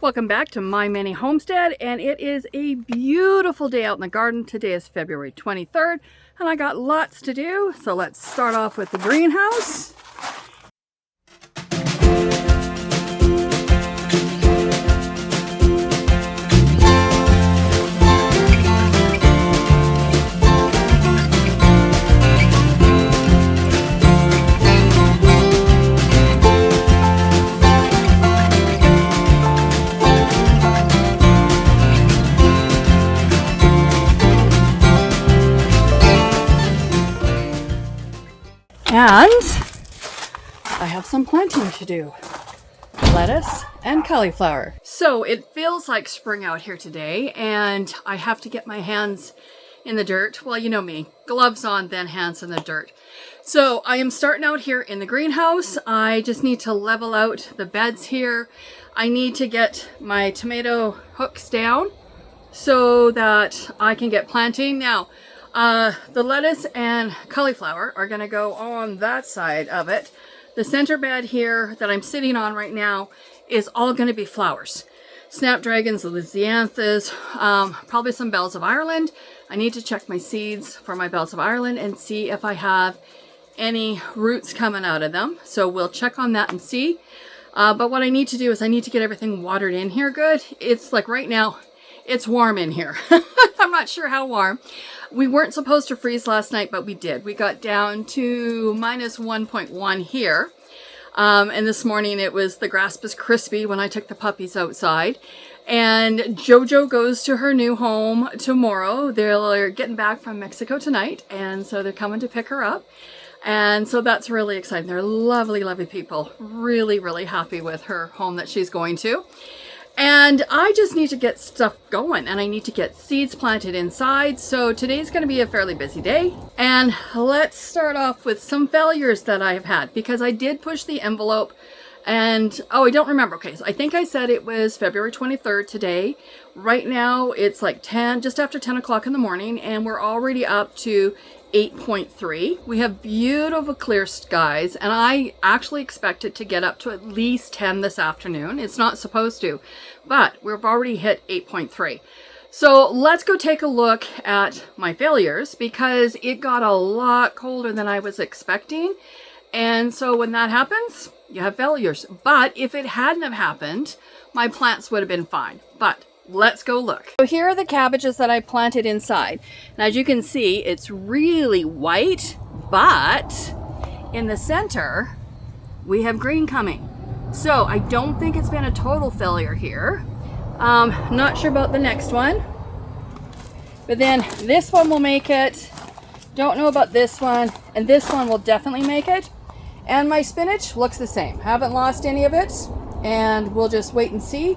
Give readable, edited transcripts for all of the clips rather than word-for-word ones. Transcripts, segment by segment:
Welcome back to My Mini Homestead, and it is a beautiful day out in the garden. Today is February 23rd, and I got lots to do. So let's start off with the greenhouse. And I have some planting to do. Lettuce and cauliflower. So it feels like spring out here today, and I have to get my hands in the dirt. Well, you know me, gloves on, then hands in the dirt. So I am starting out here in the greenhouse. I just need to level out the beds here. I need to get my tomato hooks down so that I can get planting. Now, the lettuce and cauliflower are going to go on that side of it. The center bed here that I'm sitting on right now is all going to be flowers. Snapdragons, Lisianthus, probably some bells of Ireland. I need to check my seeds for my bells of Ireland and see if I have any roots coming out of them. So we'll check on that and see. But what I need to do is I need to get everything watered in here good. It's like right now, it's warm in here. I'm not sure how warm. We weren't supposed to freeze last night, but we did. We got down to minus 1.1 here. And this morning the grass was crispy when I took the puppies outside. And Jojo goes to her new home tomorrow. They're getting back from Mexico tonight, and so they're coming to pick her up. And so that's really exciting. They're lovely, lovely people. Really, really happy with her home that she's going to. And I just need to get stuff going, and I need to get seeds planted inside. So today's going to be a fairly busy day. And let's start off with some failures that I have had, because I did push the envelope and, oh, I don't remember. Okay, so I think I said it was February 23rd today. Right now it's like just after 10 o'clock in the morning, and we're already up to 8.3. We have beautiful clear skies, and I actually expect it to get up to at least 10 this afternoon. It's not supposed to, but we've already hit 8.3. So let's go take a look at my failures, because it got a lot colder than I was expecting. And so when that happens, you have failures. But if it hadn't have happened, my plants would have been fine. But let's go look. So here are the cabbages that I planted inside. And as you can see, it's really white, but in the center, we have green coming. So I don't think it's been a total failure here. Not sure about the next one. But then this one will make it. Don't know about this one. And this one will definitely make it. And my spinach looks the same. Haven't lost any of it. And we'll just wait and see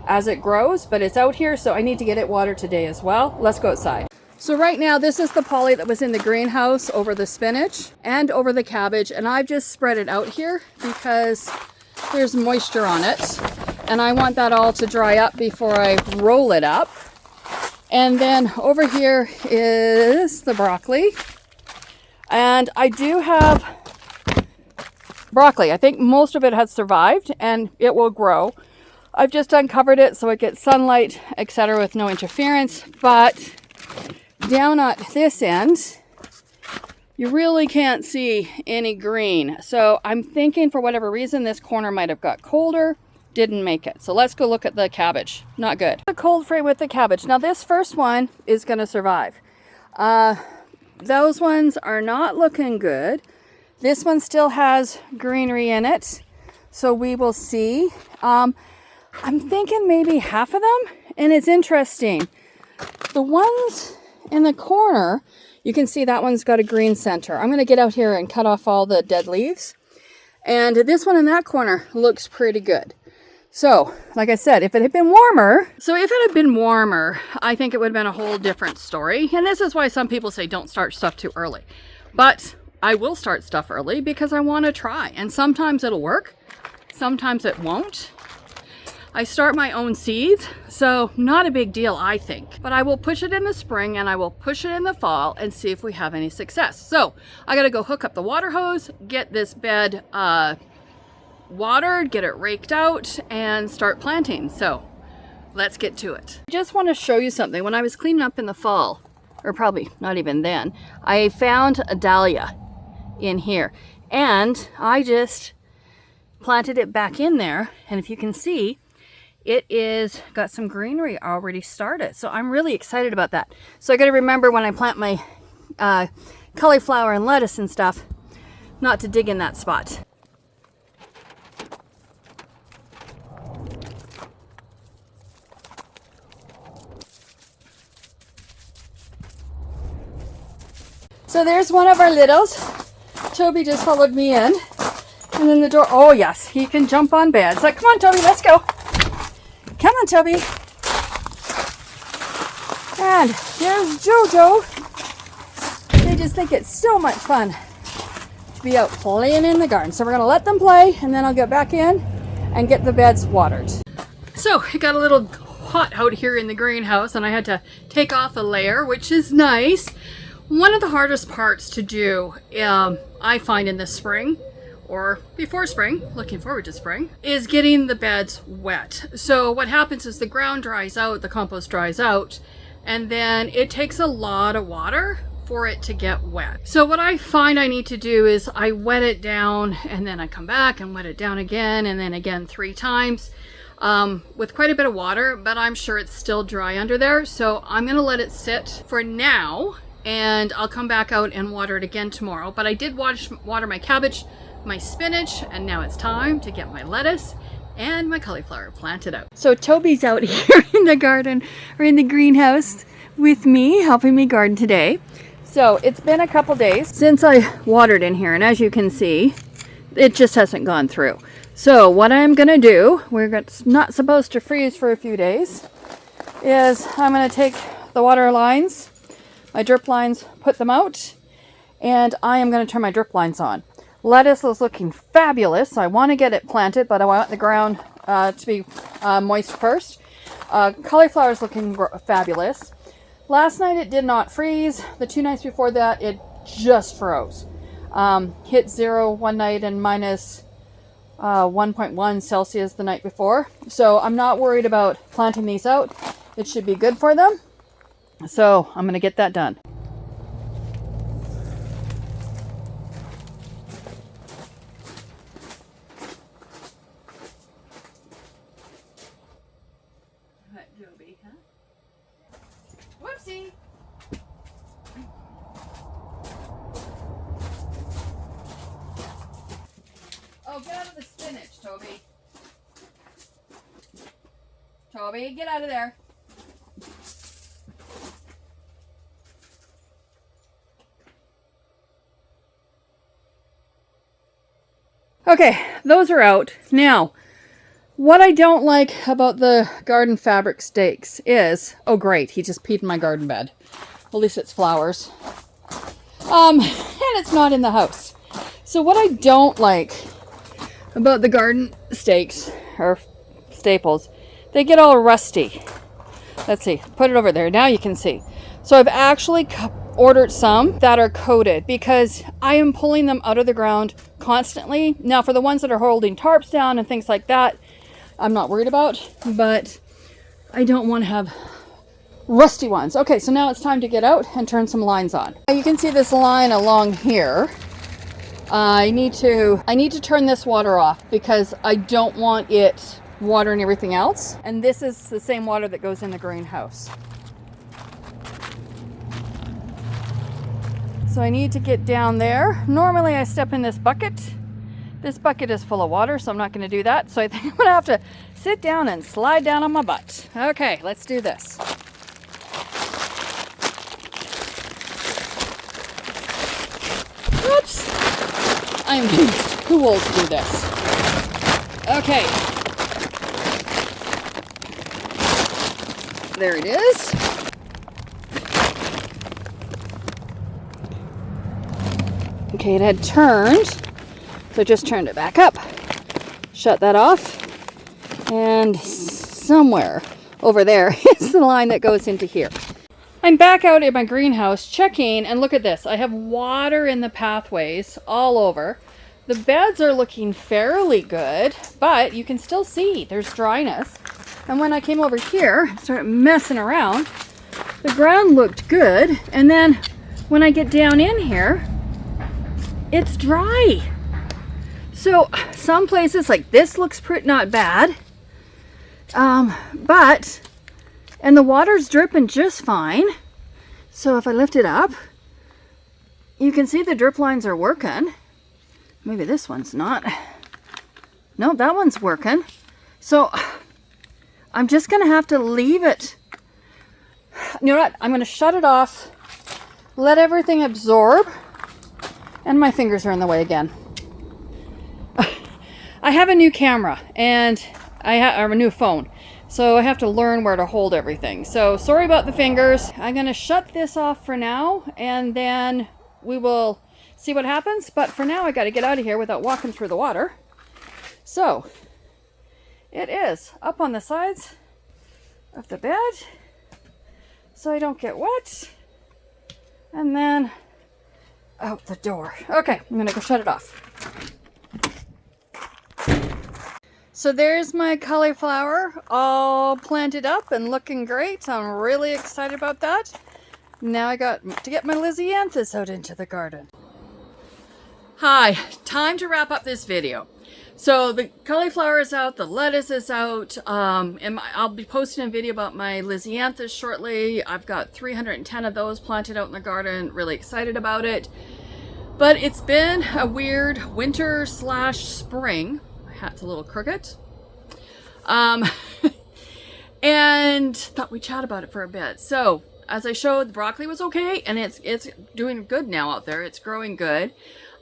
as it grows, but it's out here, so I need to get it watered today as well. Let's go outside. So right now, this is the poly that was in the greenhouse over the spinach and over the cabbage, and I've just spread it out here because there's moisture on it, and I want that all to dry up before I roll it up. And then over here is the broccoli, and I do have broccoli. I think most of it has survived, and it will grow. I've just uncovered it so it gets sunlight, etc., with no interference. But down at this end, you really can't see any green. So I'm thinking for whatever reason, this corner might have got colder, didn't make it. So let's go look at the cabbage. Not good. The cold frame with the cabbage. Now this first one is going to survive. Those ones are not looking good. This one still has greenery in it. So we will see. I'm thinking maybe half of them, and it's interesting. The ones in the corner, you can see that one's got a green center. I'm going to get out here and cut off all the dead leaves. And this one in that corner looks pretty good. So, like I said, if it had been warmer, I think it would have been a whole different story. And this is why some people say don't start stuff too early. But I will start stuff early because I want to try. And sometimes it'll work, sometimes it won't. I start my own seeds, so not a big deal, I think. But I will push it in the spring and I will push it in the fall and see if we have any success. So I gotta go hook up the water hose, get this bed watered, get it raked out, and start planting. So let's get to it. I just want to show you something. When I was cleaning up in the fall, or probably not even then, I found a dahlia in here, and I just planted it back in there, and if you can see, it is got some greenery already started. So I'm really excited about that. So I got to remember when I plant my cauliflower and lettuce and stuff, not to dig in that spot. So there's one of our littles. Toby just followed me in. And then the door, oh yes, he can jump on beds. Like, come on Toby, let's go. Come on Toby. And there's Jojo. They just think it's so much fun to be out playing in the garden. So we're gonna let them play, and then I'll get back in and get the beds watered. So it got a little hot out here in the greenhouse, and I had to take off a layer, which is nice. One of the hardest parts to do, I find in the spring, or before spring, looking forward to spring, is getting the beds wet. So what happens is the ground dries out, the compost dries out, and then it takes a lot of water for it to get wet. So what I find I need to do is I wet it down, and then I come back and wet it down again, and then again 3 times. With quite a bit of water, but I'm sure it's still dry under there. So I'm gonna let it sit for now, and I'll come back out and water it again tomorrow. But I did water my cabbage, my spinach, and now it's time to get my lettuce and my cauliflower planted out. So Toby's out here in the garden, or in the greenhouse with me, helping me garden today. So it's been a couple days since I watered in here, and as you can see, it just hasn't gone through. So what I'm gonna do, we're not supposed to freeze for a few days, is I'm gonna take the water lines, my drip lines, put them out, and I am going to turn my drip lines on. Lettuce is looking fabulous. So I want to get it planted, but I want the ground to be moist first. Cauliflower is looking fabulous. Last night it did not freeze. The 2 nights before that it just froze. Hit 0 one night and minus 1.1 Celsius the night before. So I'm not worried about planting these out. It should be good for them. So I'm going to get that done. Joby, huh? Whoopsie! Oh, get out of the spinach, Toby. Toby, get out of there. Okay, those are out. Now, what I don't like about the garden fabric stakes is, oh great, he just peed in my garden bed. At least it's flowers. And it's not in the house. So what I don't like about the garden stakes, or staples, they get all rusty. Let's see, put it over there. Now you can see. So I've actually ordered some that are coated because I am pulling them out of the ground constantly. Now for the ones that are holding tarps down and things like that, I'm not worried about, but I don't want to have rusty ones. Okay, so now it's time to get out and turn some lines on. You can see this line along here. I need to turn this water off because I don't want it watering everything else. And this is the same water that goes in the greenhouse. So I need to get down there. Normally I step in this bucket. This bucket is full of water, so I'm not going to do that. So I think I'm going to have to sit down and slide down on my butt. Okay, let's do this. Oops! I am too old to do this. Okay. There it is. Okay, it had turned, so I just turned it back up. Shut that off. And somewhere over there is the line that goes into here. I'm back out in my greenhouse checking, and look at this. I have water in the pathways all over. The beds are looking fairly good, but you can still see there's dryness. And when I came over here and started messing around, the ground looked good. And then when I get down in here, it's dry. So some places like this looks not bad. And the water's dripping just fine. So if I lift it up, you can see the drip lines are working. Maybe this one's not. No, that one's working. So I'm just gonna have to leave it. You know what? I'm gonna shut it off, let everything absorb, and my fingers are in the way again. I have a new camera and I have a new phone, so I have to learn where to hold everything. So sorry about the fingers. I'm gonna shut this off for now, and then we will see what happens. But for now, I got to get out of here without walking through the water. So it is up on the sides of the bed so I don't get wet, and then out the door. Okay, I'm gonna go shut it off. So there's my cauliflower all planted up and looking great. I'm really excited about that. Now I got to get my Lisianthus out into the garden. Hi, time to wrap up this video. So the cauliflower is out, the lettuce is out, and I'll be posting a video about my Lisianthus shortly. I've got 310 of those planted out in the garden, really excited about it. But it's been a weird winter / spring. My hat's a little crooked. And thought we'd chat about it for a bit. So as I showed, the broccoli was okay, and it's doing good now out there. It's growing good.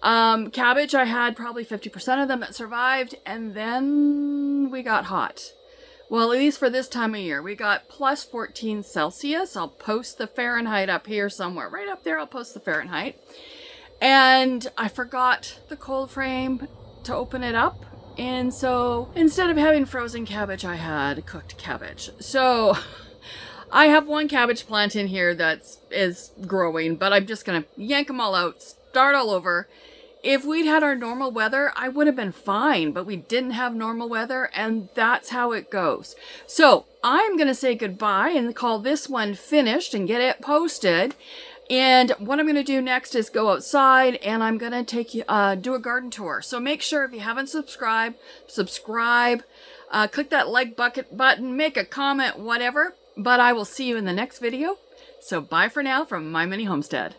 Cabbage, I had probably 50% of them that survived, and then we got hot. Well, at least for this time of year, we got plus 14 Celsius. I'll post the Fahrenheit up here somewhere. Right up there, I'll post the Fahrenheit. And I forgot the cold frame to open it up. And so instead of having frozen cabbage, I had cooked cabbage. So I have one cabbage plant in here is growing, but I'm just going to yank them all out, start all over. If we'd had our normal weather, I would have been fine, but we didn't have normal weather, and that's how it goes. So I'm going to say goodbye and call this one finished and get it posted. And what I'm going to do next is go outside, and I'm going to take you, do a garden tour. So make sure if you haven't subscribed, subscribe, click that like button, make a comment, whatever. But I will see you in the next video. So bye for now from My Mini Homestead.